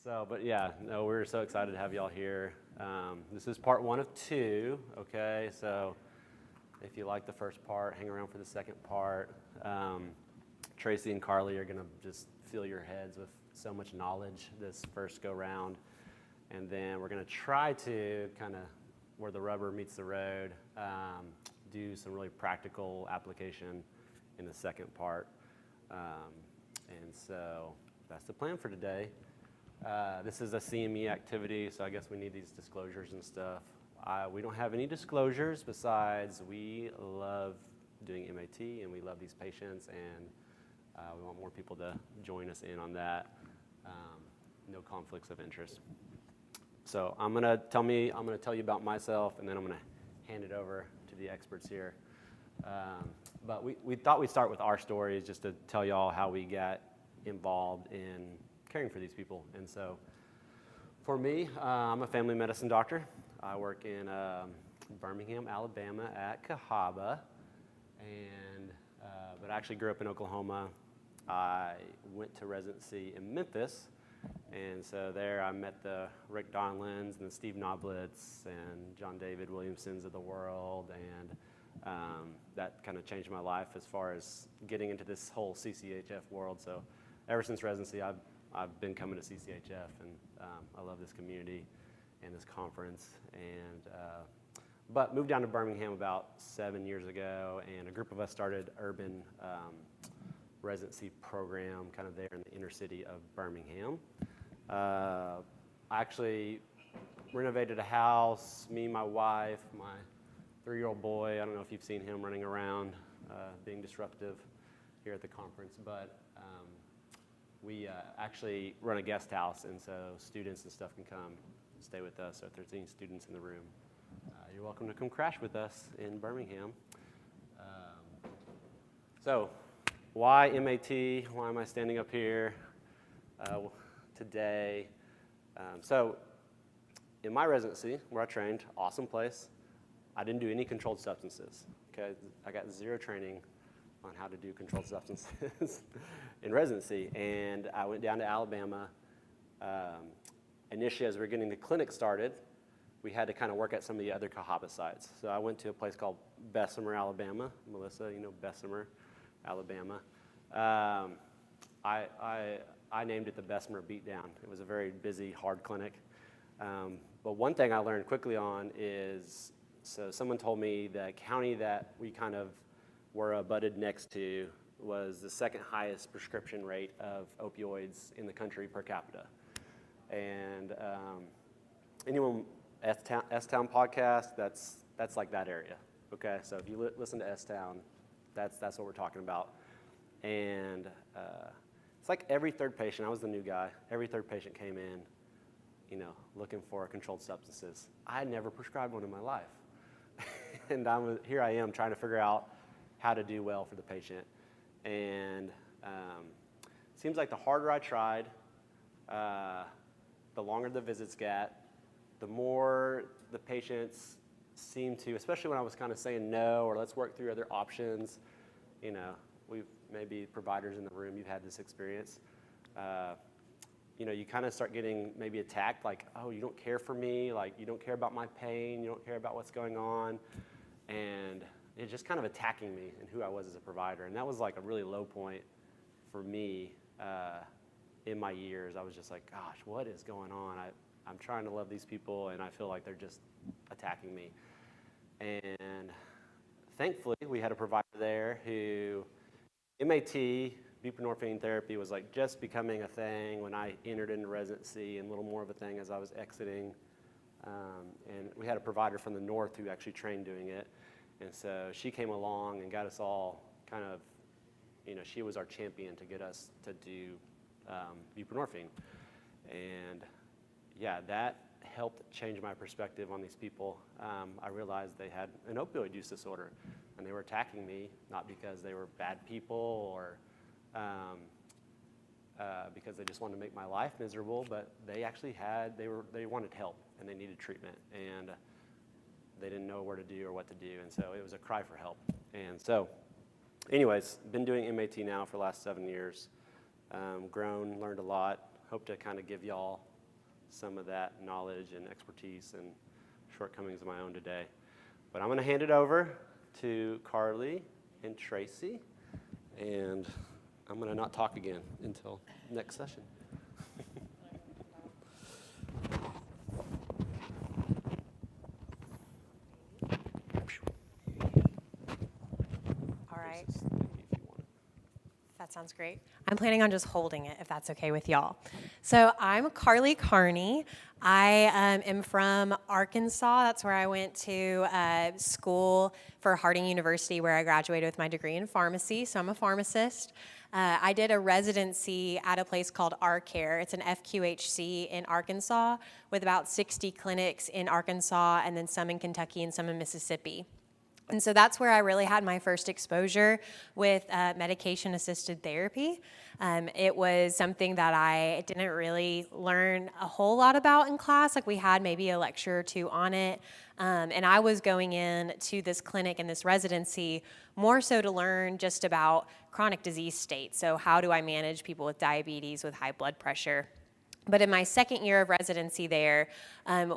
But yeah, no, we're so excited to have y'all here. This is part 1 of 2, okay? So if you like the first part, hang around for the second part. Tracy and Carly are gonna just fill your heads with so much knowledge this first go round. And then we're gonna try to kind of, where the rubber meets the road, do some really practical application in the second part. And so that's the plan for today. This is a CME activity, so I guess we need these disclosures and stuff. We don't have any disclosures besides we love doing MAT and we love these patients, and we want more people to join us in on that. No conflicts of interest. So I'm gonna tell you about myself, and then I'm gonna hand it over to the experts here. But we thought we'd start with our stories just to tell y'all how we got involved in caring for these people. And so for me, I'm a family medicine doctor. I work in Birmingham, Alabama at Cahaba, but I actually grew up in Oklahoma. I went to residency in Memphis, and so there I met the Rick Donlins and the Steve Noblitz and John David Williamsons of the world, and that kind of changed my life as far as getting into this whole CCHF world. So ever since residency, I've been coming to CCHF, and I love this community and this conference. But moved down to Birmingham about 7 years ago, and a group of us started urban residency program kind of there in the inner city of Birmingham. I actually renovated a house, me, my wife, my 3-year-old boy. I don't know if you've seen him running around being disruptive here at the conference, but we actually run a guest house, and so students and stuff can come stay with us. So if there's any students in the room, you're welcome to come crash with us in Birmingham. So why MAT? Why am I standing up here today? So in my residency, where I trained, awesome place, I didn't do any controlled substances. Okay, I got 0 training on how to do controlled substances in residency, and I went down to Alabama. Initially, as we were getting the clinic started, we had to kind of work at some of the other Cahaba sites. So I went to a place called Bessemer, Alabama. Melissa, you know Bessemer, Alabama. I named it the Bessemer Beatdown. It was a very busy, hard clinic. But one thing I learned quickly on is, so someone told me the county that we kind of were abutted next to was the second highest prescription rate of opioids in the country per capita. And anyone, S-Town podcast, that's like that area, okay? So if you listen to S-Town, that's what we're talking about. And it's like every third patient, I was the new guy, every third patient came in, looking for controlled substances. I had never prescribed one in my life. And here I am trying to figure out how to do well for the patient. And it seems like the harder I tried, the longer the visits got, the more the patients seemed to, especially when I was kind of saying no, or let's work through other options. We've maybe providers in the room, you've had this experience. You kind of start getting maybe attacked, like, oh, you don't care for me, like you don't care about my pain, you don't care about what's going on. And it's just kind of attacking me and who I was as a provider. And that was like a really low point for me in my years. I was just like, gosh, what is going on? I'm trying to love these people, and I feel like they're just attacking me. And thankfully, we had a provider there who, MAT, buprenorphine therapy, was like just becoming a thing when I entered into residency, and a little more of a thing as I was exiting. And we had a provider from the north who actually trained doing it. And so she came along and got us all kind of, she was our champion to get us to do buprenorphine. And yeah, that helped change my perspective on these people. I realized they had an opioid use disorder, and they were attacking me, not because they were bad people or because they just wanted to make my life miserable, but they actually they wanted help, and they needed treatment, and they didn't know where to do or what to do, and so it was a cry for help. And so anyways, been doing MAT now for the last 7 years. Grown, learned a lot. Hope to kind of give y'all some of that knowledge and expertise and shortcomings of my own today. But I'm going to hand it over to Carly and Tracy, and I'm going to not talk again until next session. All right. That sounds great. I'm planning on just holding it, if that's okay with y'all. So I'm Carly Carney. I am from Arkansas. That's where I went to school for Harding University, where I graduated with my degree in pharmacy. So I'm a pharmacist. I did a residency at a place called R-Care. It's an FQHC in Arkansas with about 60 clinics in Arkansas, and then some in Kentucky and some in Mississippi. And so that's where I really had my first exposure with medication-assisted therapy. It was something that I didn't really learn a whole lot about in class. Like, we had maybe a lecture or two on it. And I was going in to this clinic and this residency more so to learn just about chronic disease states. So how do I manage people with diabetes, with high blood pressure? But in my second year of residency there,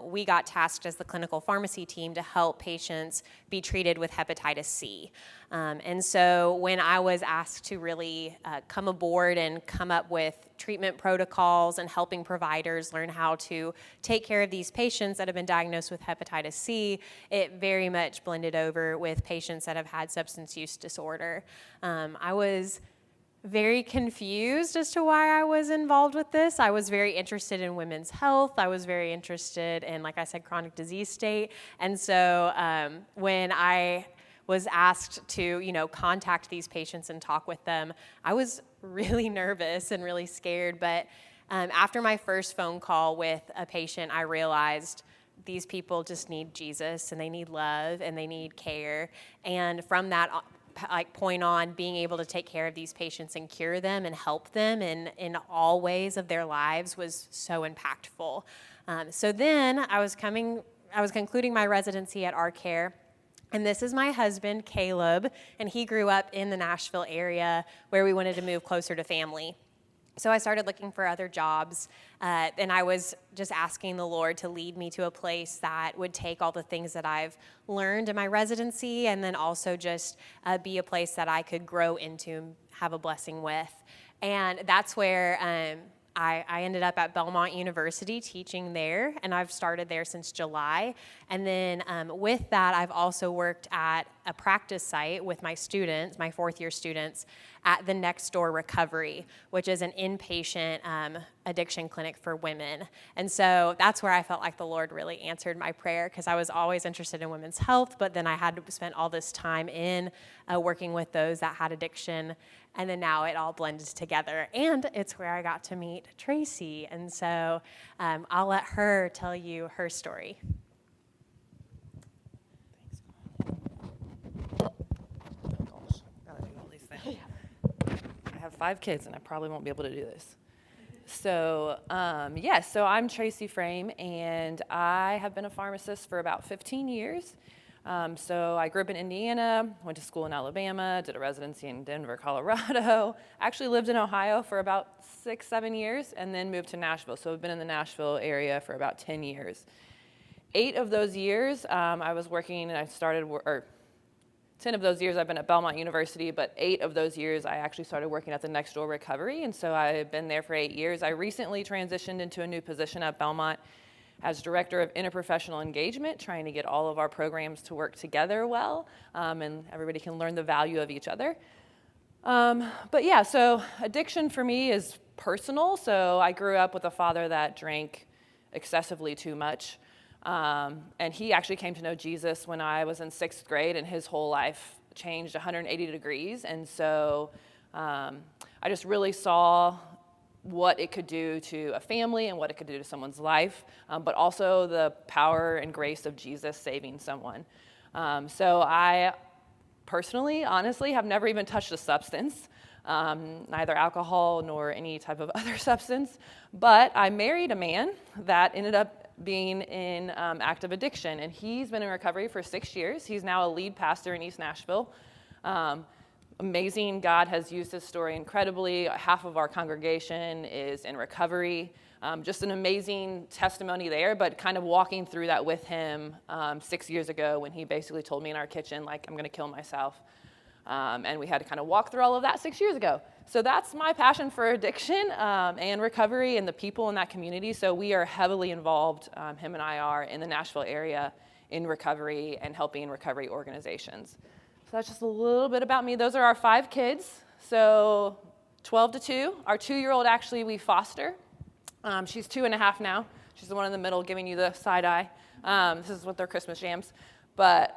we got tasked as the clinical pharmacy team to help patients be treated with hepatitis C. And so when I was asked to really come aboard and come up with treatment protocols and helping providers learn how to take care of these patients that have been diagnosed with hepatitis C, it very much blended over with patients that have had substance use disorder. I was very confused as to why I was involved with this. I was very interested in women's health. I was very interested in, like I said, chronic disease state. And so when I was asked to, contact these patients and talk with them, I was really nervous and really scared. But after my first phone call with a patient, I realized these people just need Jesus, and they need love, and they need care. And from that point on, being able to take care of these patients and cure them and help them in all ways of their lives was so impactful. So then I was concluding my residency at R-Care, and this is my husband, Caleb, and he grew up in the Nashville area where we wanted to move closer to family. So I started looking for other jobs, and I was just asking the Lord to lead me to a place that would take all the things that I've learned in my residency, and then also just be a place that I could grow into, have a blessing with. And that's where I ended up at Belmont University teaching there, and I've started there since July. And then with that, I've also worked at a practice site with my students, my fourth-year students, at the Next Door Recovery, which is an inpatient addiction clinic for women. And so that's where I felt like the Lord really answered my prayer, because I was always interested in women's health, but then I had to spend all this time in working with those that had addiction. And then now it all blended together. And it's where I got to meet Tracy. And so I'll let her tell you her story. I have 5 kids, and I probably won't be able to do this. So I'm Tracy Frame, and I have been a pharmacist for about 15 years. So I grew up in Indiana, went to school in Alabama, did a residency in Denver, Colorado. Actually lived in Ohio for about 6-7 years, and then moved to Nashville. So I've been in the Nashville area for about 10 years. 8 of those years I was working, and 10 of those years I've been at Belmont University, but 8 of those years I actually started working at the Next Door Recovery, and so I've been there for 8 years. I recently transitioned into a new position at Belmont as Director of Interprofessional Engagement, trying to get all of our programs to work together well, and everybody can learn the value of each other. So addiction for me is personal. So I grew up with a father that drank excessively too much. And he actually came to know Jesus when I was in 6th grade, and his whole life changed 180 degrees. And so I just really saw what it could do to a family and what it could do to someone's life, but also the power and grace of Jesus saving someone. So I personally, honestly, have never even touched a substance, neither alcohol nor any type of other substance. But I married a man that ended up being in active addiction, and he's been in recovery for 6 years. He's now a lead pastor in East Nashville. Amazing. God has used his story incredibly. Half of our congregation is in recovery. Just an amazing testimony there, but kind of walking through that with him 6 years ago when he basically told me in our kitchen, like, I'm going to kill myself. And we had to kind of walk through all of that 6 years ago. So that's my passion for addiction and recovery and the people in that community. So we are heavily involved, him and I are, in the Nashville area in recovery and helping recovery organizations. So that's just a little bit about me. Those are our 5 kids. So 12 to 2. Our 2-year-old, actually, we foster. She's 2.5 now. She's the one in the middle giving you the side eye. This is what their Christmas jams. But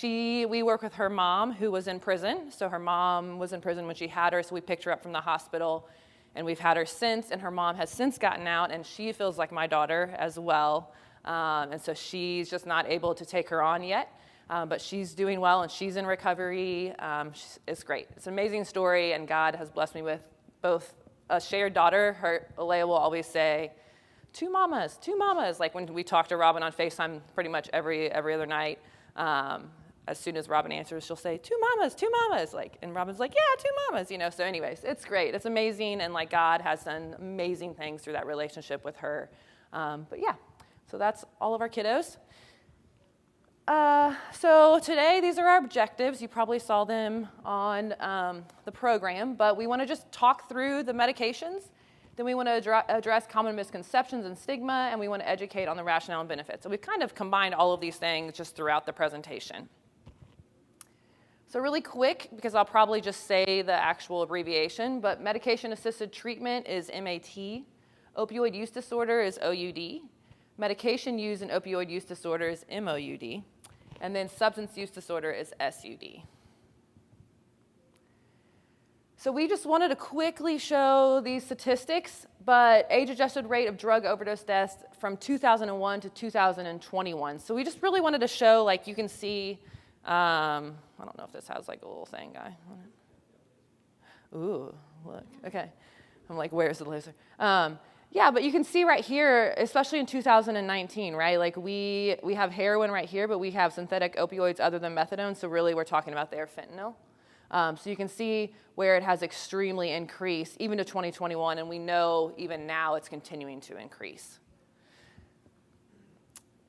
we work with her mom, who was in prison. So her mom was in prison when she had her, so we picked her up from the hospital. And we've had her since, and her mom has since gotten out, and she feels like my daughter as well. And so she's just not able to take her on yet. But she's doing well, and she's in recovery. It's great. It's an amazing story, and God has blessed me with both a shared daughter. Alea will always say, two mamas, like when we talk to Robin on FaceTime pretty much every other night. As soon as Robin answers, she'll say, two mamas, like, and Robin's like, yeah, two mamas, So anyways, it's great. It's amazing, and like God has done amazing things through that relationship with her. But yeah, so that's all of our kiddos. So today, these are our objectives. You probably saw them on the program, but we want to just talk through the medications. Then we want to address common misconceptions and stigma, and we want to educate on the rationale and benefits. So we've kind of combined all of these things just throughout the presentation. So really quick, because I'll probably just say the actual abbreviation, but medication-assisted treatment is MAT. Opioid use disorder is OUD. Medication used in opioid use disorder is MOUD. And then substance use disorder is SUD. So we just wanted to quickly show these statistics, but age-adjusted rate of drug overdose deaths from 2001 to 2021. So we just really wanted to show, like you can see, I don't know if this has like a little thing, guy. Ooh, look, okay. I'm like, where's the laser? Yeah, but you can see right here, especially in 2019, right? Like we have heroin right here, but we have synthetic opioids other than methadone. So really we're talking about their fentanyl. So you can see where it has extremely increased, even to 2021, and we know even now it's continuing to increase.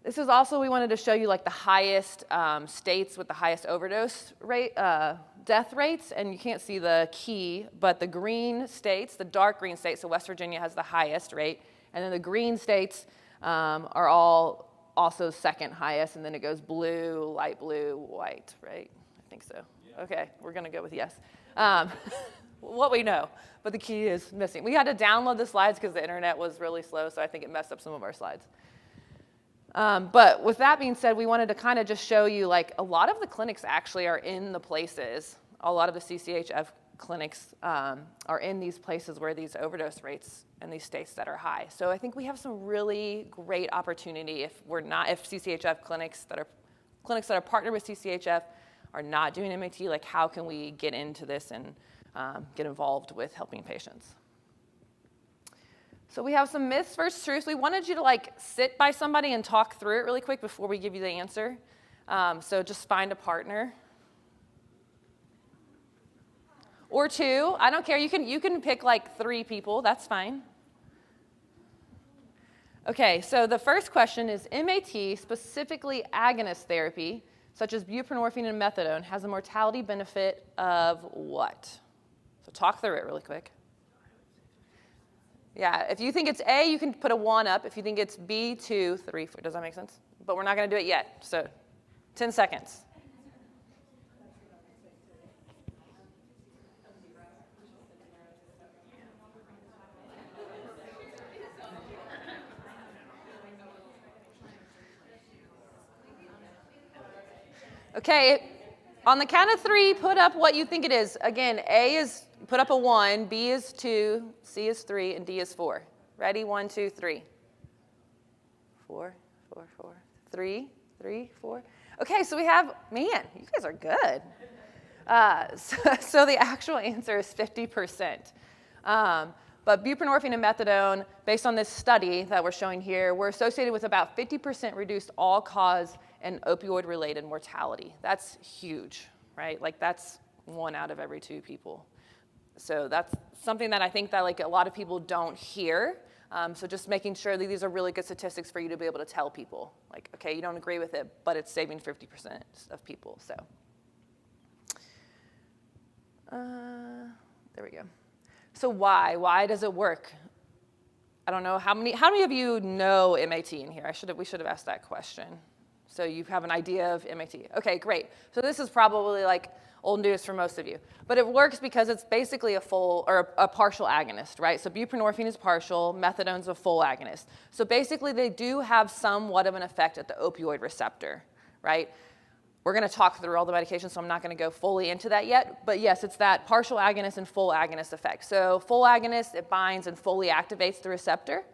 This is also, we wanted to show you like the highest states with the highest overdose rate, death rates, and you can't see the key, but the green states, the dark green states, so West Virginia has the highest rate, and then the green states are all also second highest, and then it goes blue, light blue, white, right? I think so. Yeah. Okay, we're gonna go with yes. What we know, but the key is missing. We had to download the slides because the internet was really slow, so I think it messed up some of our slides. But with that being said, we wanted to kind of just show you, like, a lot of the clinics actually are in the places, a lot of the CCHF clinics are in these places where these overdose rates in these states that are high. So I think we have some really great opportunity if CCHF clinics that are partnered with CCHF are not doing MAT, like how can we get into this and get involved with helping patients? So we have some myths versus truths. We wanted you to like sit by somebody and talk through it really quick before we give you the answer. So just find a partner. Or 2, I don't care, you can pick like 3 people, that's fine. Okay, so the first question is, MAT, specifically agonist therapy, such as buprenorphine and methadone, has a mortality benefit of what? So talk through it really quick. Yeah, if you think it's A, you can put a 1 up. If you think it's B, 2, 3, 4. Does that make sense? But we're not going to do it yet, so 10 seconds. Okay, on the count of 3, put up what you think it is. Again, A is, put up a 1, B is 2, C is 3, and D is 4. Ready? 1, 2, 3. 4, 4, 4. 3, 3, 4. Okay, so we have, man, you guys are good. So the actual answer is 50%. But buprenorphine and methadone, based on this study that we're showing here, were associated with about 50% reduced all-cause and opioid-related mortality. That's huge, right? Like that's 1 out of every 2 people. So that's something that I think that like a lot of people don't hear So just making sure that these are really good statistics for you to be able to tell people, like, okay, you don't agree with it, but it's saving 50% of people. So there we go. So why does it work? I don't know how many of you know MAT in here? We should have asked that question. So you have an idea of MAT. Okay, great. So this is probably like old news for most of you. But it works because it's basically a full or a partial agonist, right? So buprenorphine is partial, methadone's a full agonist. So basically they do have somewhat of an effect at the opioid receptor, right? We're going to talk through all the medications, so I'm not going to go fully into that yet. But yes, it's that partial agonist and full agonist effect. So full agonist, it binds and fully activates the receptor.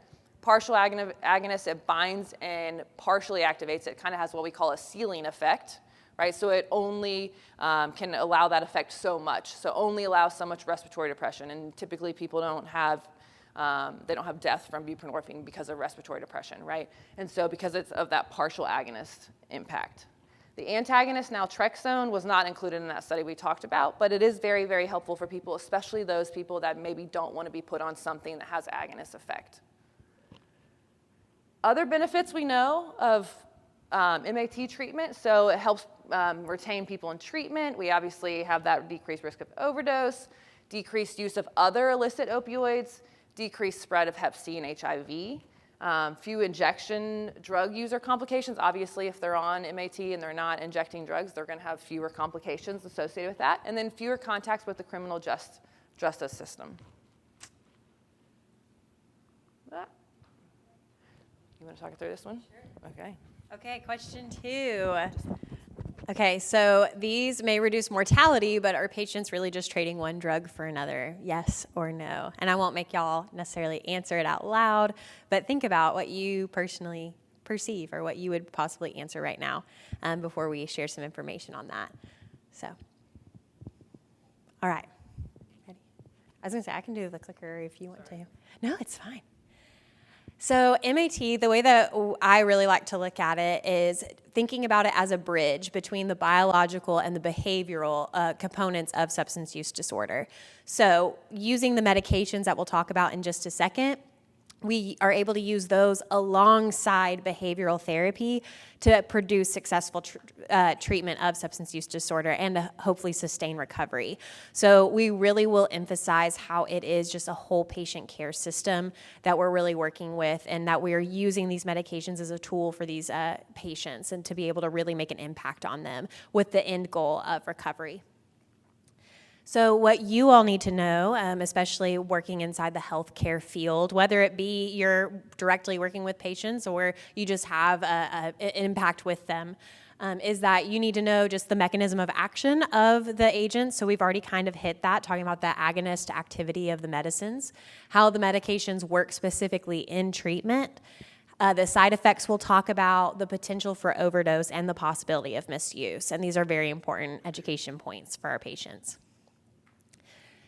Partial agonist, it binds and partially activates. It kind of has what we call a ceiling effect, right? So it only can allow that effect so much. So only allows so much respiratory depression. And typically people don't have death from buprenorphine because of respiratory depression, right? And so because it's of that partial agonist impact. The antagonist, naltrexone, was not included in that study we talked about, but it is very, very helpful for people, especially those people that maybe don't want to be put on something that has agonist effect. Other benefits we know of MAT treatment, so it helps retain people in treatment. We obviously have that decreased risk of overdose, decreased use of other illicit opioids, decreased spread of Hep C and HIV. Few injection drug user complications. Obviously, if they're on MAT and they're not injecting drugs, they're going to have fewer complications associated with that. And then fewer contacts with the criminal justice system. You want to talk through this one? Sure. Okay. Okay, question 2. Okay, so these may reduce mortality, but are patients really just trading one drug for another? Yes or no? And I won't make y'all necessarily answer it out loud, but think about what you personally perceive or what you would possibly answer right now before we share some information on that. So, all right. Ready? I was going to say, I can do the clicker if you want to. No, it's fine. So MAT, the way that I really like to look at it is thinking about it as a bridge between the biological and the behavioral components of substance use disorder. So using the medications that we'll talk about in just a second, we are able to use those alongside behavioral therapy to produce successful treatment of substance use disorder and to hopefully sustain recovery. So we really will emphasize how it is just a whole patient care system that we're really working with, and that we are using these medications as a tool for these patients and to be able to really make an impact on them with the end goal of recovery. So what you all need to know, especially working inside the healthcare field, whether it be you're directly working with patients or you just have an impact with them, is that you need to know just the mechanism of action of the agent. So we've already kind of hit that, talking about the agonist activity of the medicines, how the medications work specifically in treatment. The side effects we'll talk about, the potential for overdose, and the possibility of misuse. And these are very important education points for our patients.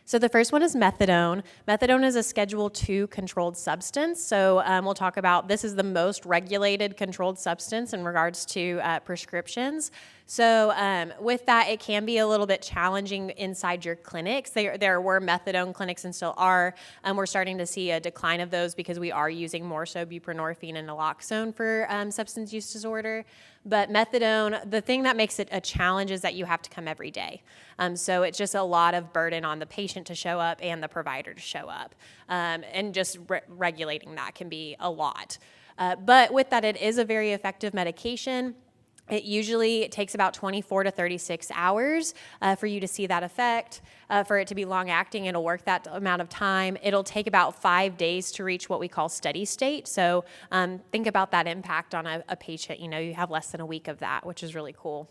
So the first one is methadone. Methadone is a Schedule II controlled substance. So we'll talk about, this is the most regulated controlled substance in regards to prescriptions. So with that, it can be a little bit challenging inside your clinics. There were methadone clinics and still are. We're starting to see a decline of those because we are using more so buprenorphine and naloxone for substance use disorder. But methadone, the thing that makes it a challenge is that you have to come every day. So it's just a lot of burden on the patient to show up and the provider to show up. And just regulating that can be a lot. But with that, it is a very effective medication. It usually takes about 24 to 36 hours for you to see that effect. For it to be long-acting, it'll work that amount of time. It'll take about 5 days to reach what we call steady state. So think about that impact on a patient. You know, you have less than a week of that, which is really cool.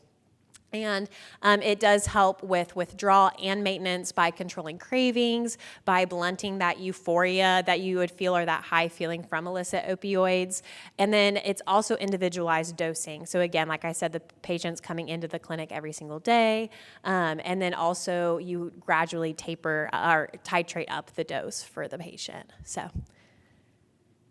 And it does help with withdrawal and maintenance by controlling cravings, by blunting that euphoria that you would feel or that high feeling from illicit opioids. And then it's also individualized dosing. So again, like I said, the patient's coming into the clinic every single day. And then also you gradually taper or titrate up the dose for the patient.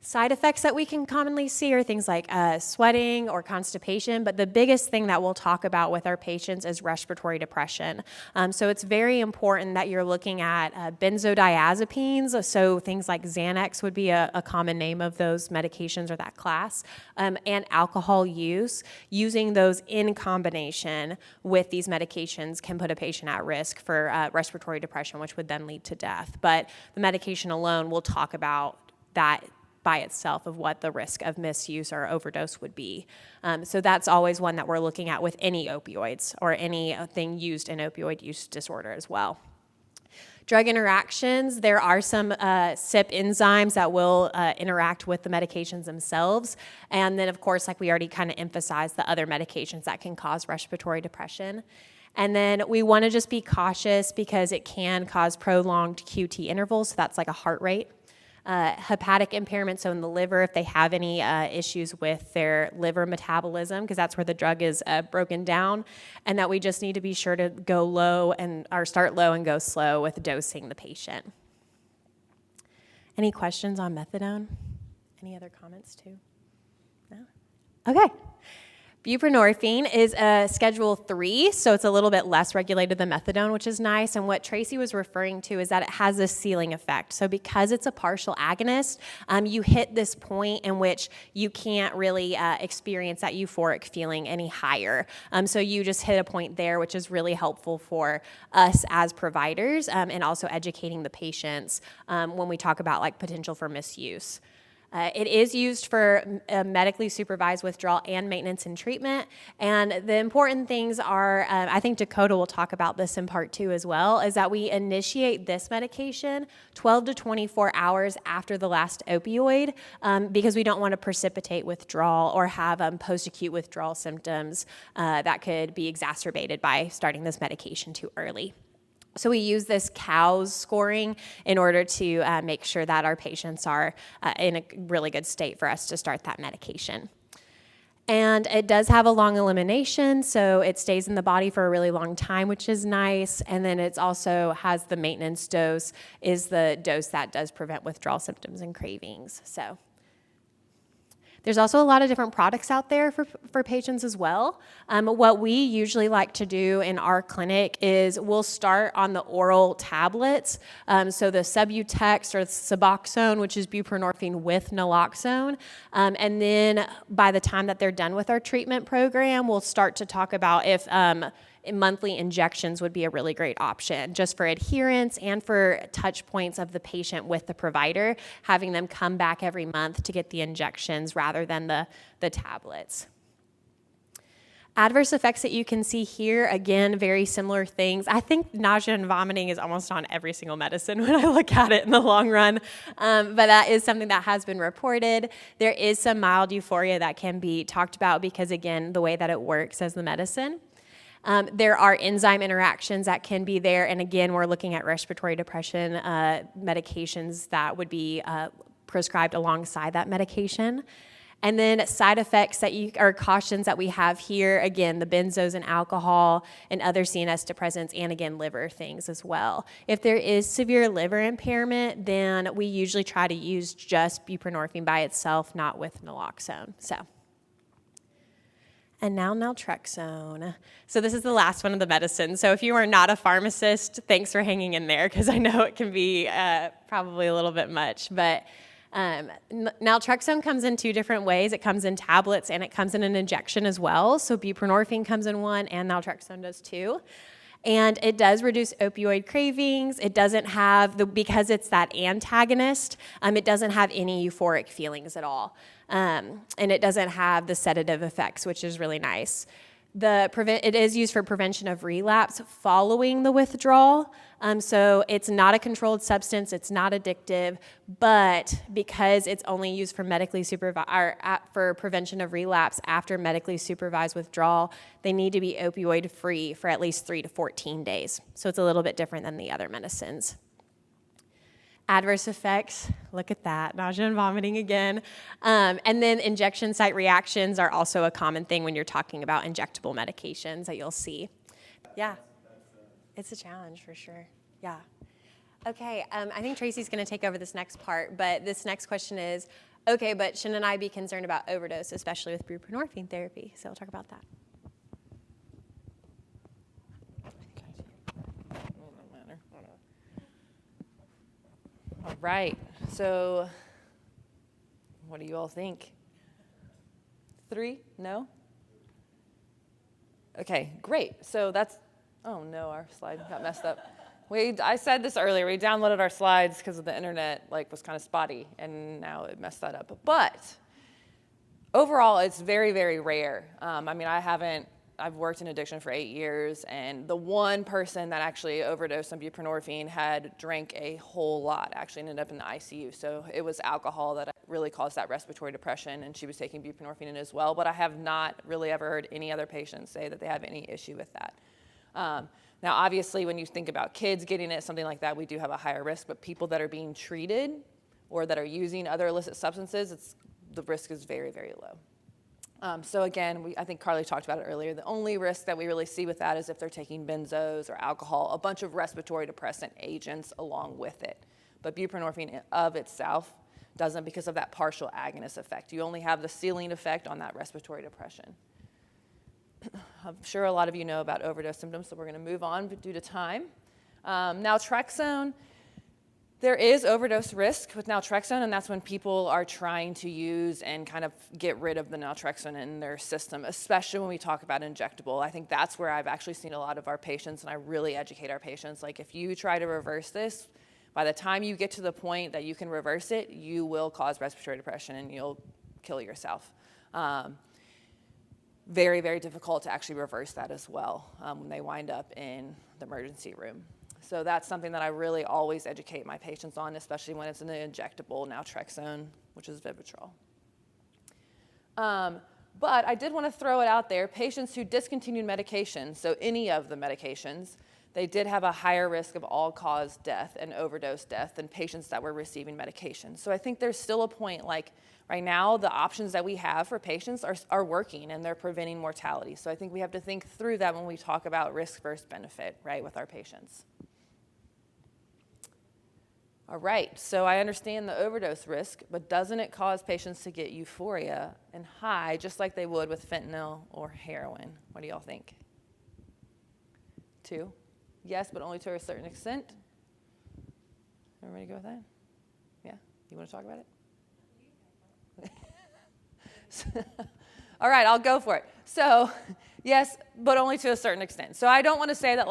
Side effects that we can commonly see are things like sweating or constipation, but the biggest thing that we'll talk about with our patients is respiratory depression. So it's very important that you're looking at benzodiazepines, so things like Xanax would be a common name of those medications or that class, and alcohol use. Using those in combination with these medications can put a patient at risk for respiratory depression, which would then lead to death. But the medication alone, we'll talk about that by itself of what the risk of misuse or overdose would be. So that's always one that we're looking at with any opioids or anything used in opioid use disorder as well. Drug interactions, there are some CYP enzymes that will interact with the medications themselves. And then, of course, like we already kind of emphasized, the other medications that can cause respiratory depression. And then we want to just be cautious because it can cause prolonged QT intervals, so that's like a heart rate. Hepatic impairment, so in the liver, if they have any issues with their liver metabolism, because that's where the drug is broken down, and that we just need to be sure to go low or start low and go slow with dosing the patient. Any questions on methadone? Any other comments too? No? Okay. Buprenorphine is a Schedule 3, so it's a little bit less regulated than methadone, which is nice. And what Tracy was referring to is that it has this ceiling effect. So because it's a partial agonist, you hit this point in which you can't really experience that euphoric feeling any higher. So you just hit a point there, which is really helpful for us as providers and also educating the patients when we talk about like potential for misuse. It is used for medically supervised withdrawal and maintenance and treatment. And the important things are, I think Dakota will talk about this in part 2 as well, is that we initiate this medication 12 to 24 hours after the last opioid because we don't want to precipitate withdrawal or have post-acute withdrawal symptoms that could be exacerbated by starting this medication too early. So we use this COWS scoring in order to make sure that our patients are in a really good state for us to start that medication. And it does have a long elimination, so it stays in the body for a really long time, which is nice. And then it also has the maintenance dose, is the dose that does prevent withdrawal symptoms and cravings. So there's also a lot of different products out there for patients as well. What we usually like to do in our clinic is we'll start on the oral tablets. So the Subutex or Suboxone, which is buprenorphine with naloxone. And then by the time that they're done with our treatment program, we'll start to talk about if monthly injections would be a really great option just for adherence and for touch points of the patient with the provider, having them come back every month to get the injections rather than the tablets. Adverse effects that you can see here, again, very similar things. I think nausea and vomiting is almost on every single medicine when I look at it in the long run, but that is something that has been reported. There is some mild euphoria that can be talked about because, again, the way that it works as the medicine. There are enzyme interactions that can be there, and again, we're looking at respiratory depression medications that would be prescribed alongside that medication. And then side effects or cautions that we have here, again, the benzos and alcohol and other CNS depressants, and again, liver things as well. If there is severe liver impairment, then we usually try to use just buprenorphine by itself, not with naloxone. And now naltrexone. So this is the last one of the medicines. So if you are not a pharmacist, thanks for hanging in there because I know it can be probably a little bit much. But naltrexone comes in 2 different ways. It comes in tablets and it comes in an injection as well. So buprenorphine comes in one and naltrexone does too. And it does reduce opioid cravings. It doesn't have, because it's that antagonist, it doesn't have any euphoric feelings at all. And it doesn't have the sedative effects, which is really nice. It is used for prevention of relapse following the withdrawal. So it's not a controlled substance, it's not addictive, but because it's only used for medically supervised for prevention of relapse after medically supervised withdrawal, they need to be opioid free for at least 3 to 14 days. So it's a little bit different than the other medicines. Adverse effects, look at that, nausea and vomiting again. And then injection site reactions are also a common thing when you're talking about injectable medications that you'll see. Yeah, it's a challenge for sure, yeah. Okay, I think Tracy's gonna take over this next part, but this next question is, Okay, but shouldn't I be concerned about overdose, especially with buprenorphine therapy? So we'll talk about that. All right, so what do you all think? 3? No? Okay, great. So that's, oh no, our slide got messed up. I said this earlier, we downloaded our slides because the internet was kind of spotty, and now it messed that up. But overall, it's very, very rare. I've worked in addiction for 8 years, and the one person that actually overdosed on buprenorphine had drank a whole lot, actually ended up in the ICU. So it was alcohol that really caused that respiratory depression, and she was taking buprenorphine as well. But I have not really ever heard any other patients say that they have any issue with that. Now, obviously, when you think about kids getting it, something like that, we do have a higher risk. But people that are being treated or that are using other illicit substances, the risk is very, very low. So again, I think Carly talked about it earlier. The only risk that we really see with that is if they're taking benzos or alcohol, a bunch of respiratory depressant agents along with it. But buprenorphine of itself doesn't, because of that partial agonist effect. You only have the ceiling effect on that respiratory depression. I'm sure a lot of you know about overdose symptoms, so we're going to move on due to time. Naltrexone. There is overdose risk with naltrexone, and that's when people are trying to use and kind of get rid of the naltrexone in their system, especially when we talk about injectable. I think that's where I've actually seen a lot of our patients, and I really educate our patients. If you try to reverse this, by the time you get to the point that you can reverse it, you will cause respiratory depression and you'll kill yourself. Very, very difficult to actually reverse that as well when they wind up in the emergency room. So that's something that I really always educate my patients on, especially when it's an injectable naltrexone, which is Vivitrol. But I did want to throw it out there. Patients who discontinued medication, so any of the medications, they did have a higher risk of all-cause death and overdose death than patients that were receiving medication. So I think there's still a point, right now, the options that we have for patients are working, and they're preventing mortality. So I think we have to think through that when we talk about risk versus benefit, right, with our patients. All right, so I understand the overdose risk, but doesn't it cause patients to get euphoria and high just like they would with fentanyl or heroin? What do y'all think? 2? Yes, but only to a certain extent. Everybody go with that? Yeah? You want to talk about it? All right, I'll go for it. So, yes, but only to a certain extent. So I don't want to say that,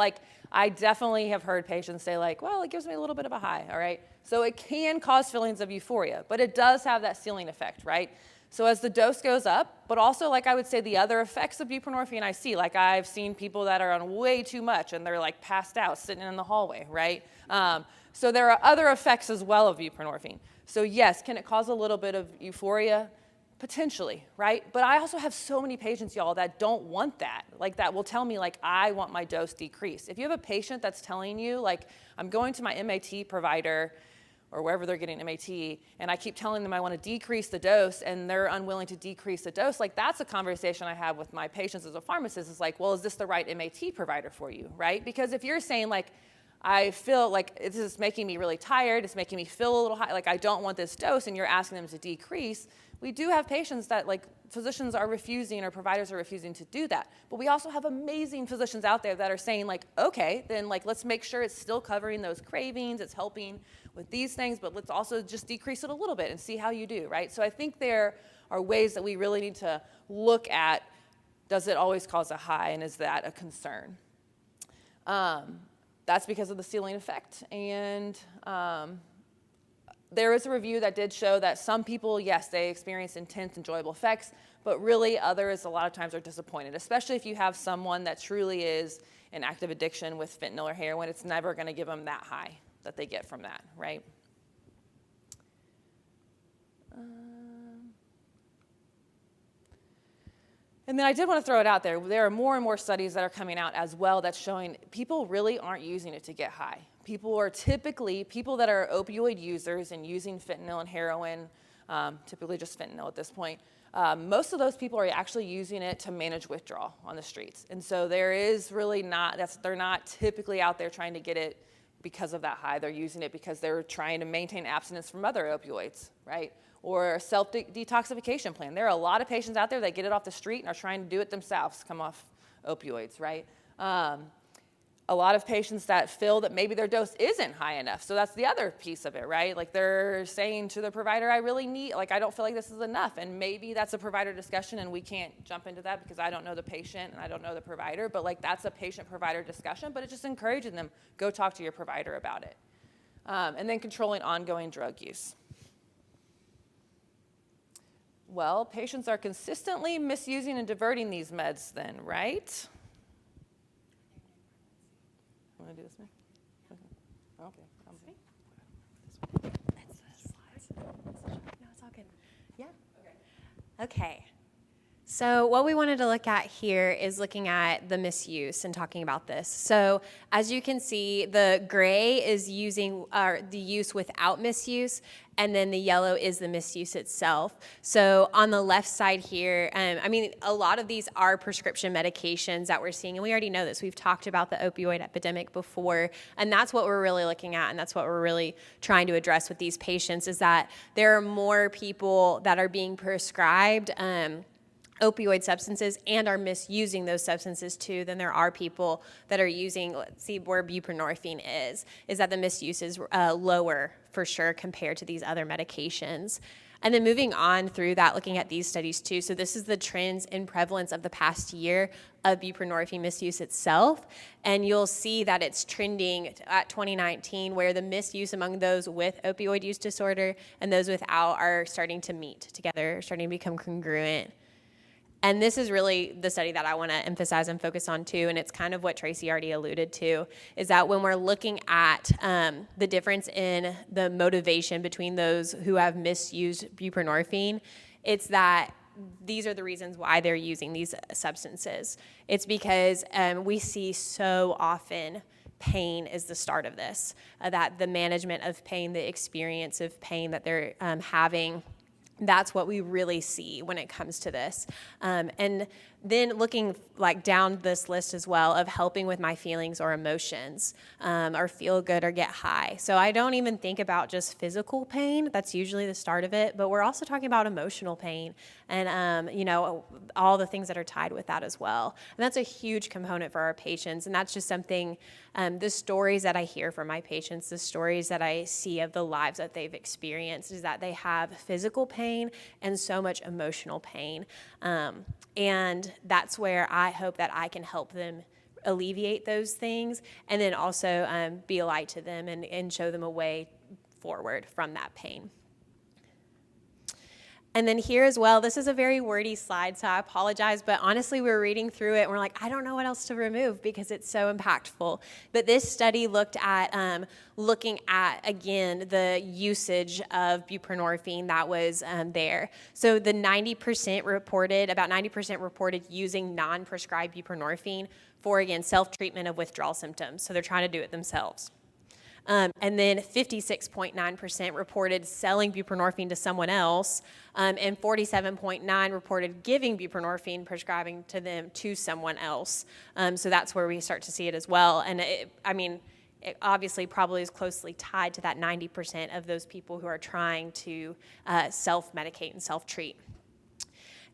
I definitely have heard patients say, well, it gives me a little bit of a high, all right? So it can cause feelings of euphoria, but it does have that ceiling effect, right? So as the dose goes up, but also, I would say the other effects of buprenorphine I see, I've seen people that are on way too much and they're passed out sitting in the hallway, right? So there are other effects as well of buprenorphine. So yes, can it cause a little bit of euphoria? Potentially, right? But I also have so many patients, y'all, that don't want that. That will tell me, I want my dose decreased. If you have a patient that's telling you, I'm going to my MAT provider or wherever they're getting MAT, and I keep telling them I want to decrease the dose, and they're unwilling to decrease the dose, that's a conversation I have with my patients as a pharmacist. It's well, is this the right MAT provider for you, right? Because if you're saying, I feel this is making me really tired, it's making me feel a little high, I don't want this dose, and you're asking them to decrease, we do have patients that physicians are refusing or providers are refusing to do that. But we also have amazing physicians out there that are saying okay, then let's make sure it's still covering those cravings, it's helping with these things, but let's also just decrease it a little bit and see how you do, right? So I think there are ways that we really need to look at, does it always cause a high, and is that a concern? That's because of the ceiling effect. And there is a review that did show that some people, yes, they experience intense, enjoyable effects, but really others a lot of times are disappointed, especially if you have someone that truly is in active addiction with fentanyl or heroin. It's never going to give them that high that they get from that, right? And then I did want to throw it out there. There are more and more studies that are coming out as well that's showing people really aren't using it to get high. People that are opioid users and using fentanyl and heroin, typically just fentanyl at this point, most of those people are actually using it to manage withdrawal on the streets. And so there is really they're not typically out there trying to get it because of that high. They're using it because they're trying to maintain abstinence from other opioids, right? or self-detoxification plan. There are a lot of patients out there that get it off the street and are trying to do it themselves, come off opioids, right? A lot of patients that feel that maybe their dose isn't high enough. So that's the other piece of it, right? Like they're saying to the provider, I don't feel like this is enough. And maybe that's a provider discussion and we can't jump into that because I don't know the patient and I don't know the provider, but like that's a patient-provider discussion, but it's just encouraging them, go talk to your provider about it. And then controlling ongoing drug use. Well, patients are consistently misusing and diverting these meds then, right? Want to do this, man? Okay. That's the slides. No, it's all good. Yeah. Okay. So what we wanted to look at here is looking at the misuse and talking about this. So as you can see, the gray is using the use without misuse, and then the yellow is the misuse itself. So on the left side here, a lot of these are prescription medications that we're seeing, and we already know this. We've talked about the opioid epidemic before, and that's what we're really looking at, and that's what we're really trying to address with these patients, is that there are more people that are being prescribed opioid substances and are misusing those substances too than there are people that are using. Let's see where buprenorphine is that the misuse is lower for sure compared to these other medications. And then moving on through that, looking at these studies too. So this is the trends in prevalence of the past year of buprenorphine misuse itself. And you'll see that it's trending at 2019, where the misuse among those with opioid use disorder and those without are starting to meet together, starting to become congruent. And this is really the study that I want to emphasize and focus on too, and it's kind of what Tracy already alluded to, is that when we're looking at the difference in the motivation between those who have misused buprenorphine, it's that these are the reasons why they're using these substances. It's because we see so often pain is the start of this, that the management of pain, the experience of pain that they're having, that's what we really see when it comes to this. And then looking like down this list as well of helping with my feelings or emotions, or feel good or get high. So I don't even think about just physical pain. That's usually the start of it, but we're also talking about emotional pain and, all the things that are tied with that as well. And that's a huge component for our patients. And that's just something, the stories that I hear from my patients, the stories that I see of the lives that they've experienced is that they have physical pain and so much emotional pain. And that's where I hope that I can help them alleviate those things and then also be a light to them and show them a way forward from that pain. And then here as well, this is a very wordy slide, so I apologize, but honestly, we're reading through it and we're like, I don't know what else to remove because it's so impactful. But this study looked at looking at, again, the usage of buprenorphine that was there. So the about 90% reported using non-prescribed buprenorphine for, again, self-treatment of withdrawal symptoms. So they're trying to do it themselves. And then 56.9% reported selling buprenorphine to someone else, and 47.9% reported giving buprenorphine, prescribing to them to someone else. So that's where we start to see it as well. And it obviously probably is closely tied to that 90% of those people who are trying to self-medicate and self-treat.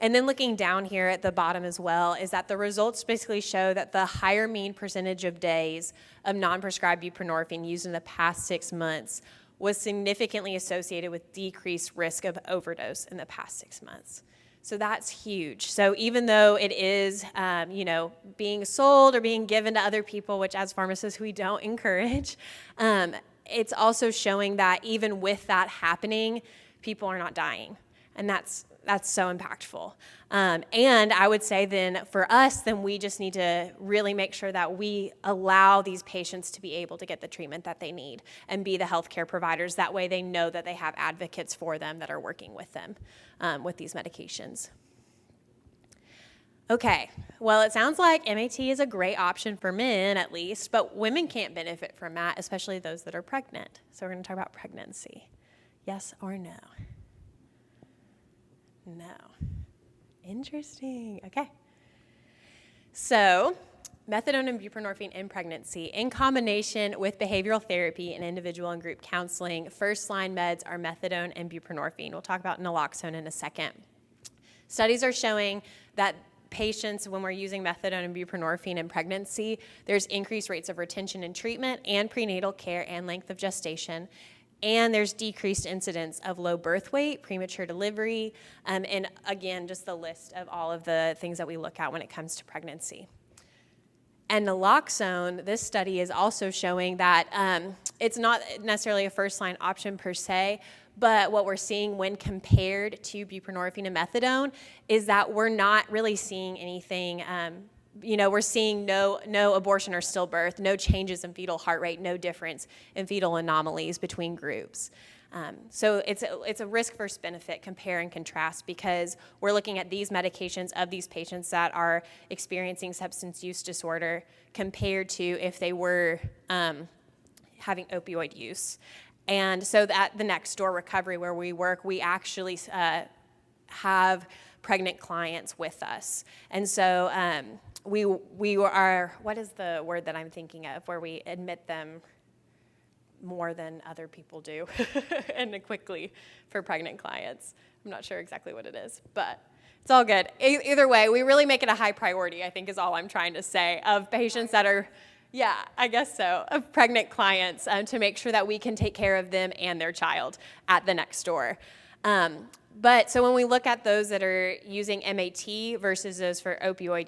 And then looking down here at the bottom as well is that the results basically show that the higher mean percentage of days of non-prescribed buprenorphine used in the past 6 months was significantly associated with decreased risk of overdose in the past 6 months. So that's huge. So even though it is, being sold or being given to other people, which as pharmacists we don't encourage, it's also showing that even with that happening, people are not dying. And that's so impactful. And I would say then for us, then we just need to really make sure that we allow these patients to be able to get the treatment that they need and be the healthcare providers. That way they know that they have advocates for them that are working with them with these medications. Okay, well, it sounds like MAT is a great option for men at least, but women can't benefit from that, especially those that are pregnant. So we're going to talk about pregnancy. Yes or no? No. Interesting. Okay. So methadone and buprenorphine in pregnancy in combination with behavioral therapy and individual and group counseling. First-line meds are methadone and buprenorphine. We'll talk about naloxone in a second. Studies are showing that patients, when we're using methadone and buprenorphine in pregnancy, there's increased rates of retention in treatment and prenatal care and length of gestation. And there's decreased incidence of low birth weight, premature delivery, and again, just the list of all of the things that we look at when it comes to pregnancy. And naloxone, this study is also showing that it's not necessarily a first-line option per se, but what we're seeing when compared to buprenorphine and methadone is that we're not really seeing anything. We're seeing no abortion or stillbirth, no changes in fetal heart rate, no difference in fetal anomalies between groups. So it's a risk versus benefit, compare and contrast, because we're looking at these medications of these patients that are experiencing substance use disorder compared to if they were having opioid use. And so at the Next Door Recovery where we work, we actually have pregnant clients with us. And so we are, what is the word that I'm thinking of, where we admit them more than other people do and quickly for pregnant clients. I'm not sure exactly what it is, but it's all good. Either way, we really make it a high priority, I think is all I'm trying to say, of patients that are, yeah, I guess so, of pregnant clients to make sure that we can take care of them and their child at the Next Door. But so when we look at those that are using MAT versus those for opioid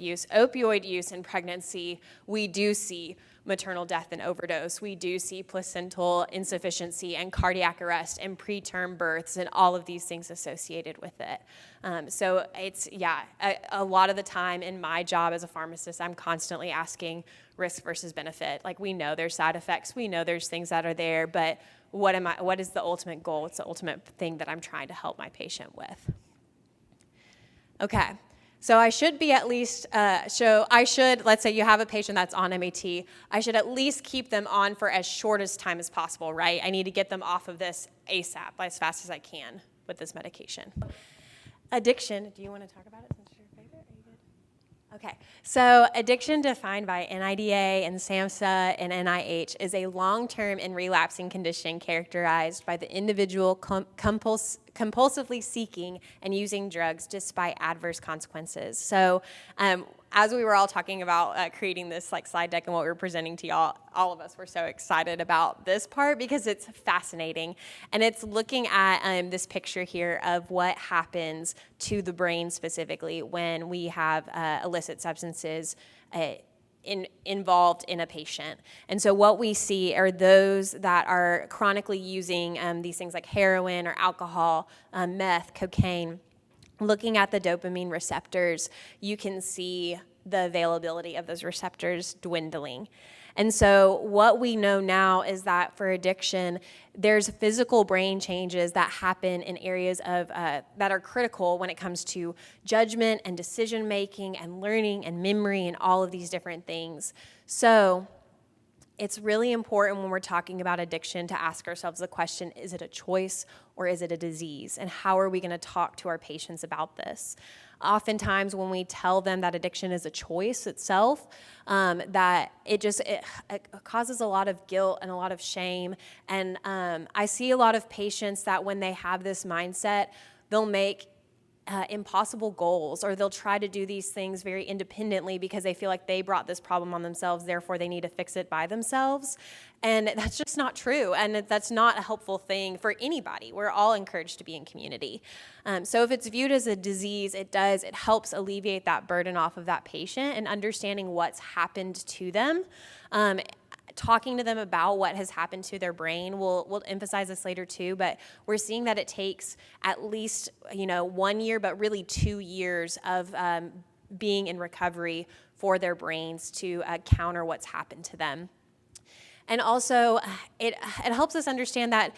use in pregnancy, we do see maternal death and overdose. We do see placental insufficiency and cardiac arrest and preterm births and all of these things associated with it. So it's, a lot of the time in my job as a pharmacist, I'm constantly asking risk versus benefit. Like, we know there's side effects, we know there's things that are there, but what is the ultimate goal? What's the ultimate thing that I'm trying to help my patient with? Okay. So I should be at least, let's say you have a patient that's on MAT, I should at least keep them on for as short as time as possible, right? I need to get them off of this ASAP, as fast as I can with this medication. Addiction, do you want to talk about it since it's your favorite? Are you good? Okay, so addiction defined by NIDA and SAMHSA and NIH is a long-term and relapsing condition characterized by the individual compulsively seeking and using drugs despite adverse consequences. So as we were all talking about creating this slide deck and what we were presenting to y'all, all of us were so excited about this part because it's fascinating. And it's looking at this picture here of what happens to the brain specifically when we have illicit substances involved in a patient. And so what we see are those that are chronically using these things like heroin or alcohol, meth, cocaine. Looking at the dopamine receptors, you can see the availability of those receptors dwindling. And so what we know now is that for addiction, there's physical brain changes that happen in areas of that are critical when it comes to judgment and decision making and learning and memory and all of these different things. So it's really important when we're talking about addiction to ask ourselves the question, is it a choice or is it a disease? And how are we going to talk to our patients about this? Oftentimes when we tell them that addiction is a choice itself, that it causes a lot of guilt and a lot of shame. And I see a lot of patients that when they have this mindset, they'll make impossible goals, or they'll try to do these things very independently because they feel like they brought this problem on themselves, therefore they need to fix it by themselves. And that's just not true, and that's not a helpful thing for anybody. We're all encouraged to be in community. So if it's viewed as a disease, it helps alleviate that burden off of that patient and understanding what's happened to them. Talking to them about what has happened to their brain. We'll emphasize this later too, but we're seeing that it takes at least 1 year, but really 2 years of being in recovery for their brains to counter what's happened to them. And also, it helps us understand that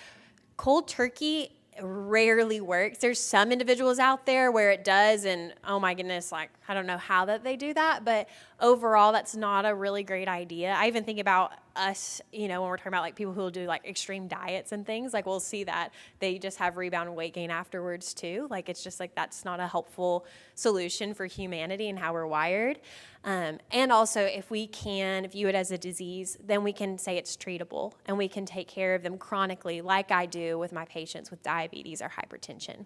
cold turkey rarely works. There's some individuals out there where it does, and oh my goodness, I don't know how that they do that, but overall that's not a really great idea. I even think about us, when we're talking about like people who will do like extreme diets and things, like we'll see that they just have rebound weight gain afterwards too. Like it's just like that's not a helpful solution for humanity and how we're wired. And also, if we can view it as a disease, then we can say it's treatable and we can take care of them chronically, like I do with my patients with diabetes or hypertension.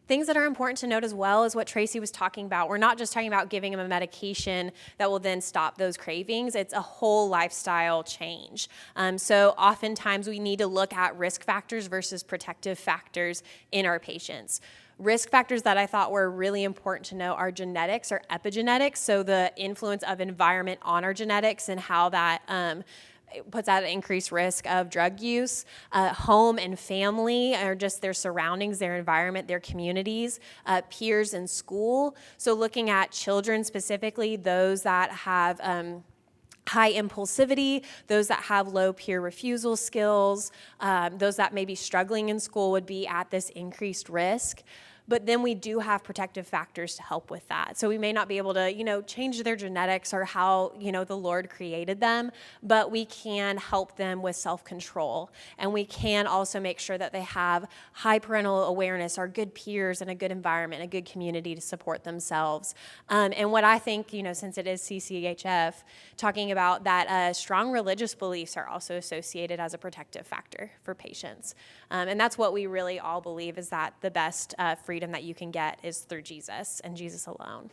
Things that are important to note as well is what Tracy was talking about. We're not just talking about giving them a medication that will then stop those cravings. It's a whole lifestyle change. So oftentimes we need to look at risk factors versus protective factors in our patients. Risk factors that I thought were really important to know are genetics or epigenetics, so the influence of environment on our genetics and how that it puts at an increased risk of drug use. Home and family, or just their surroundings, their environment, their communities, peers in school. So looking at children specifically, those that have high impulsivity, those that have low peer refusal skills, those that may be struggling in school would be at this increased risk. But then we do have protective factors to help with that. So we may not be able to, change their genetics or how, the Lord created them, but we can help them with self-control. And we can also make sure that they have high parental awareness, or good peers and a good environment, a good community to support themselves. And what I think, since it is CCHF, talking about that strong religious beliefs are also associated as a protective factor for patients. And that's what we really all believe, is that the best freedom that you can get is through Jesus and Jesus alone.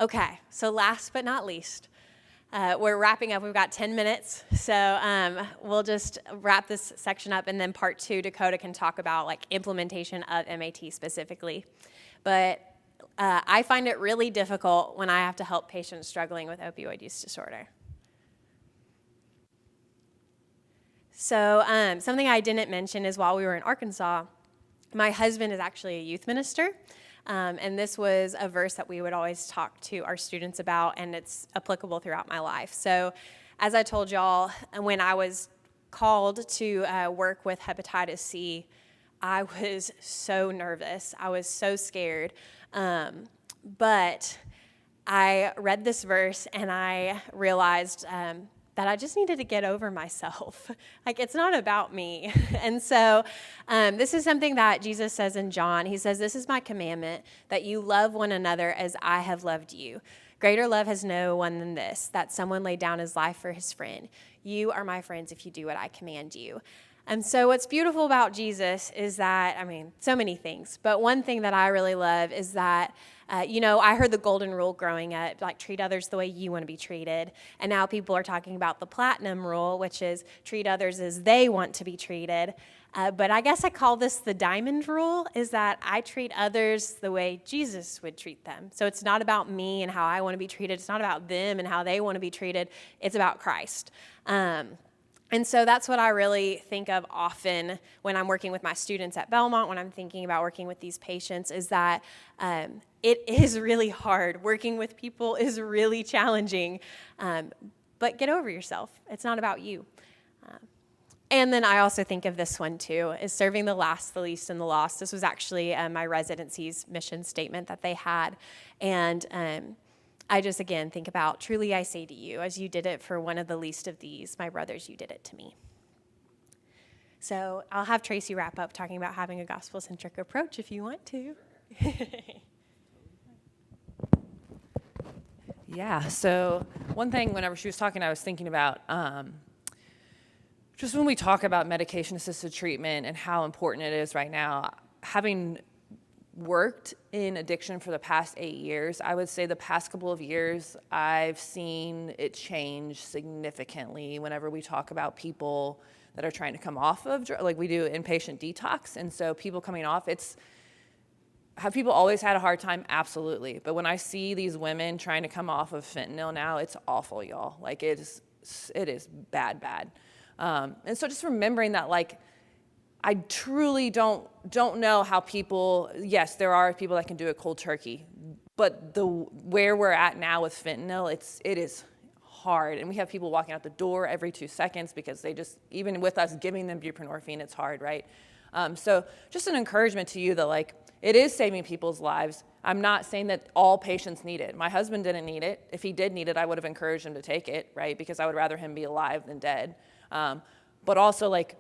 Okay, so last but not least, we're wrapping up. We've got 10 minutes, so we'll just wrap this section up, and then part 2, Dakota can talk about like implementation of MAT specifically. But I find it really difficult when I have to help patients struggling with opioid use disorder. So something I didn't mention is while we were in Arkansas, my husband is actually a youth minister, and this was a verse that we would always talk to our students about, and it's applicable throughout my life. So as I told y'all, when I was called to work with hepatitis C, I was so nervous. I was so scared. But I read this verse, and I realized that I just needed to get over myself. Like, it's not about me. And so this is something that Jesus says in John. He says, "This is my commandment, that you love one another as I have loved you. Greater love has no one than this, that someone laid down his life for his friend. You are my friends if you do what I command you." And so what's beautiful about Jesus is that, so many things, but one thing that I really love is that, I heard the golden rule growing up, like treat others the way you want to be treated. And now people are talking about the platinum rule, which is treat others as they want to be treated. But I guess I call this the diamond rule, is that I treat others the way Jesus would treat them. So it's not about me and how I want to be treated. It's not about them and how they want to be treated. It's about Christ. And so that's what I really think of often when I'm working with my students at Belmont, when I'm thinking about working with these patients, is that it is really hard. Working with people is really challenging. But get over yourself. It's not about you. And then I also think of this one too, is serving the last, the least, and the lost. This was actually my residency's mission statement that they had. And I just, again, think about, truly I say to you, as you did it for one of the least of these, my brothers, you did it to me. So I'll have Tracy wrap up talking about having a gospel-centric approach if you want to. Yeah, so one thing whenever she was talking, I was thinking about just when we talk about medication-assisted treatment and how important it is right now, having worked in addiction for the past 8 years, I would say the past couple of years, I've seen it change significantly whenever we talk about people that are trying to come off of drugs, like we do inpatient detox. And so people coming off, have people always had a hard time? Absolutely. But when I see these women trying to come off of fentanyl now, it's awful, y'all. Like it is bad. And so just remembering that, like, I truly don't know how people, yes, there are people that can do it cold turkey, but where we're at now with fentanyl, it is hard. And we have people walking out the door every 2 seconds because they just, even with us giving them buprenorphine, it's hard, right? So just an encouragement to you that like it is saving people's lives. I'm not saying that all patients need it. My husband didn't need it. If he did need it, I would have encouraged him to take it, right? Because I would rather him be alive than dead. But also like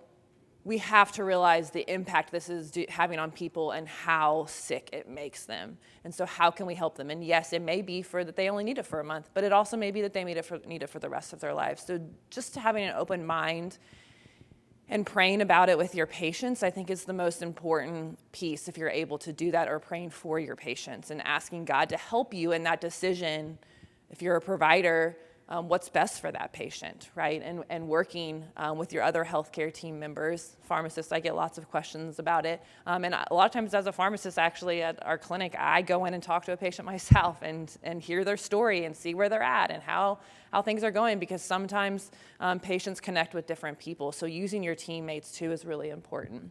we have to realize the impact this is having on people and how sick it makes them. And so how can we help them? And yes, it may be that they only need it for a month, but it also may be that they need it for the rest of their lives. So just having an open mind and praying about it with your patients, I think, is the most important piece if you're able to do that, or praying for your patients and asking God to help you in that decision. If you're a provider, what's best for that patient, right? And working with your other healthcare team members. Pharmacists, I get lots of questions about it. And a lot of times as a pharmacist, actually, at our clinic, I go in and talk to a patient myself and hear their story and see where they're at and how things are going, because sometimes patients connect with different people. So using your teammates, too, is really important.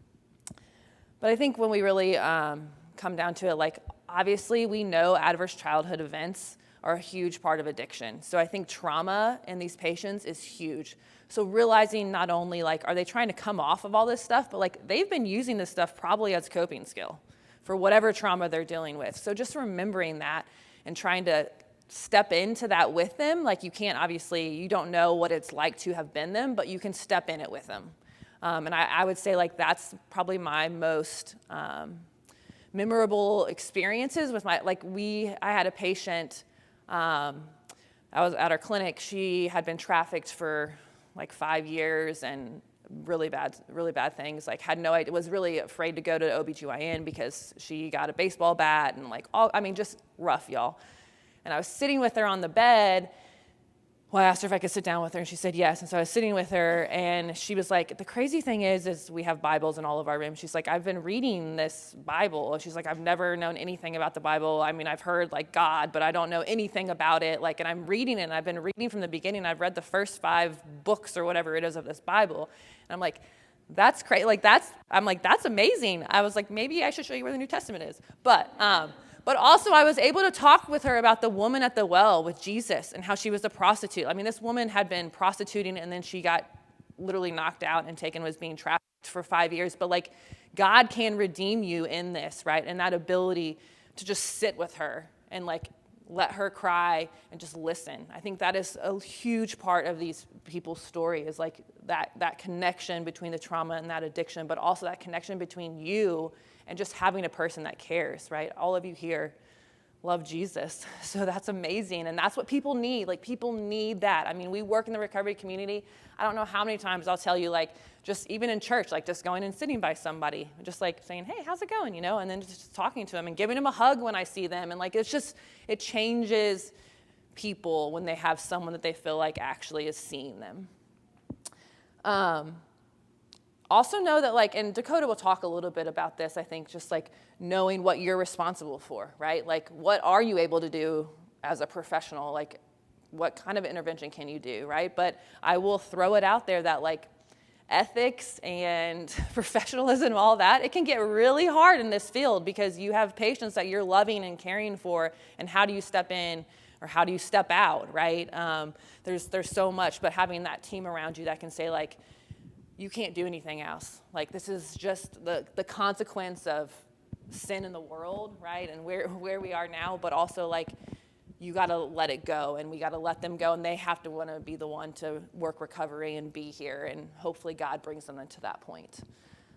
But I think when we really come down to it, like, obviously, we know adverse childhood events are a huge part of addiction. So I think trauma in these patients is huge. So realizing not only like, are they trying to come off of all this stuff, but like they've been using this stuff probably as coping skill for whatever trauma they're dealing with. So just remembering that and trying to step into that with them. Like you can't, obviously, you don't know what it's like to have been them, but you can step in it with them. And I would say like that's probably my most memorable experiences with I had a patient. I was at our clinic. She had been trafficked for like 5 years and really bad things. Like had no idea, was really afraid to go to OBGYN because she got a baseball bat and like just rough, y'all. And I was sitting with her on the bed. Well, I asked her if I could sit down with her, and she said yes. And so I was sitting with her, and she was like, the crazy thing is we have Bibles in all of our rooms. She's like, I've been reading this Bible. She's like, I've never known anything about the Bible. I mean, I've heard like God, but I don't know anything about it. Like, and I'm reading it, and I've been reading from the beginning. I've read the first 5 books or whatever it is of this Bible. And I'm like, that's crazy. That's amazing. I was like, maybe I should show you where the New Testament is. But also I was able to talk with her about the woman at the well with Jesus and how she was a prostitute. I mean, this woman had been prostituting, and then she got literally knocked out and was being trafficked for 5 years. But like God can redeem you in this, right? And that ability to just sit with her and like let her cry and just listen. I think that is a huge part of these people's story, is like that connection between the trauma and that addiction, but also that connection between you and just having a person that cares, right? All of you here love Jesus, so that's amazing, and that's what people need. Like, people need that. I mean, we work in the recovery community. I don't know how many times I'll tell you, like, just even in church, like just going and sitting by somebody, just like saying, hey, how's it going, and then just talking to them and giving them a hug when I see them, and like, it changes people when they have someone that they feel like actually is seeing them. Also know that, like, and Dakota will talk a little bit about this, I think, just like knowing what you're responsible for, right? Like, what are you able to do as a professional? Like, what kind of intervention can you do, right? But I will throw it out there that, like, ethics and professionalism, all that, it can get really hard in this field because you have patients that you're loving and caring for, and how do you step in or how do you step out, right? There's so much, but having that team around you that can say, like, you can't do anything else. Like, this is just the consequence of sin in the world, right? And where we are now, but also, like, you got to let it go, and we got to let them go, and they have to want to be the one to work recovery and be here, and hopefully God brings them to that point.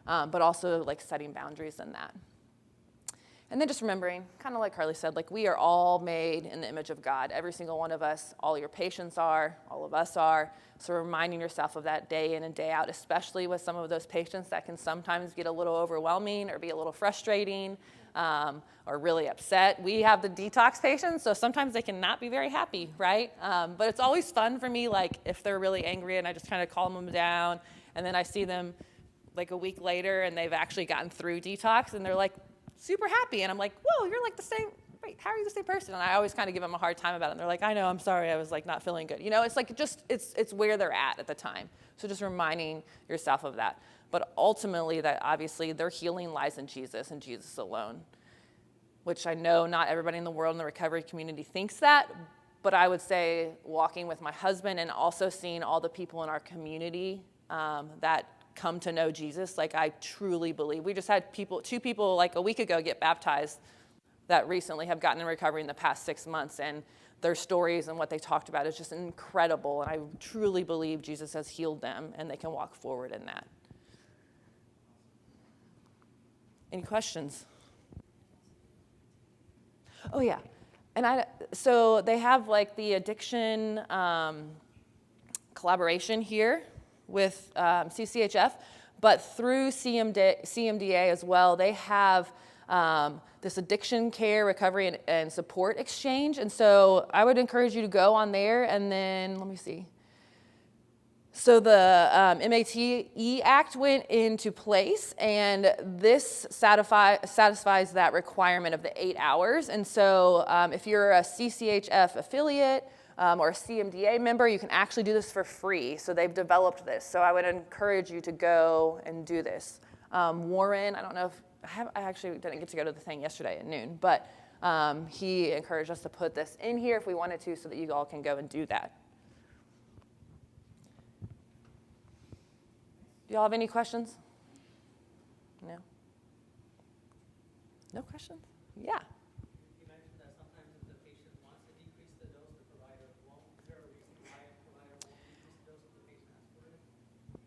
But also, like, setting boundaries in that. And then just remembering, kind of like Carly said, like, we are all made in the image of God. Every single one of us, all your patients are, all of us are. So reminding yourself of that day in and day out, especially with some of those patients that can sometimes get a little overwhelming or be a little frustrating or really upset. We have the detox patients, so sometimes they can not be very happy, right? But it's always fun for me, like, if they're really angry and I just kind of calm them down, and then I see them like a week later and they've actually gotten through detox and they're like, super happy, and I'm like, whoa, you're like the same, wait, how are you the same person? And I always kind of give them a hard time about it, and they're like, I know, I'm sorry, I was like not feeling good. It's like, it's where they're at the time. So just reminding yourself of that. But ultimately, that obviously their healing lies in Jesus and Jesus alone, which I know not everybody in the world in the recovery community thinks that, but I would say walking with my husband and also seeing all the people in our community that come to know Jesus. Like, I truly believe. We just had two people like a week ago get baptized that recently have gotten in recovery in the past 6 months, and their stories and what they talked about is just incredible. And I truly believe Jesus has healed them, and they can walk forward in that. Any questions? Oh, yeah. And so they have like the addiction collaboration here with CCHF, but through CMDA as well, they have this addiction care, recovery, and support exchange. And so I would encourage you to go on there, and then let me see. So the MATE Act went into place, and this satisfies that requirement of the 8 hours. And so if you're a CCHF affiliate or a CMDA member, you can actually do this for free. So they've developed this. So I would encourage you to go and do this. Warren, I don't know if, I actually didn't get to go to the thing yesterday at noon, but he encouraged us to put this in here if we wanted to so that you all can go and do that. Do y'all have any questions? No? No questions? Yeah. You mentioned that sometimes if the patient wants to decrease the dose, the provider won't. Is there a reason why a provider won't decrease the dose if the patient asks for it?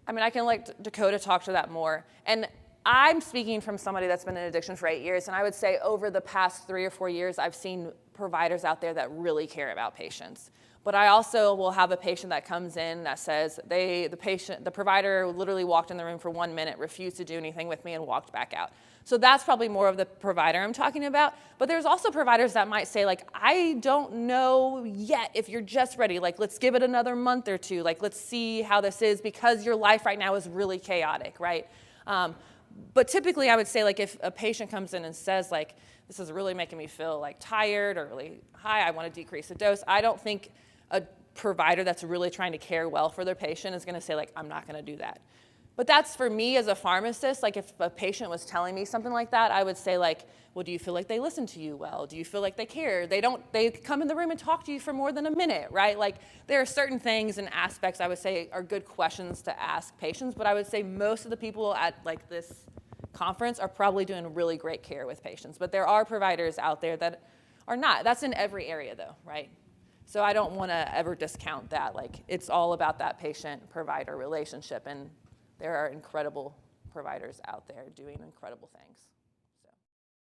I mean, I can let Dakota talk to that more. And I'm speaking from somebody that's been in addiction for 8 years, and I would say over the past 3 or 4 years, I've seen providers out there that really care about patients. But I also will have a patient that comes in that says the provider literally walked in the room for 1 minute, refused to do anything with me, and walked back out. So that's probably more of the provider I'm talking about. But there's also providers that might say, like, I don't know yet if you're just ready. Like, let's give it another month or two. Like, let's see how this is, because your life right now is really chaotic, right? But typically I would say, like, if a patient comes in and says, like, this is really making me feel like tired or really high, I want to decrease the dose, I don't think a provider that's really trying to care well for their patient is going to say, like, I'm not going to do that. But that's for me as a pharmacist. Like, if a patient was telling me something like that, I would say, like, well, do you feel like they listen to you well? Do you feel like they care? They come in the room and talk to you for more than a minute, right? Like, there are certain things and aspects I would say are good questions to ask patients, but I would say most of the people at, like, this conference are probably doing really great care with patients. But there are providers out there that are not. That's in every area, though, right? So I don't want to ever discount that. Like, it's all about that patient-provider relationship, and there are incredible providers out there doing incredible things.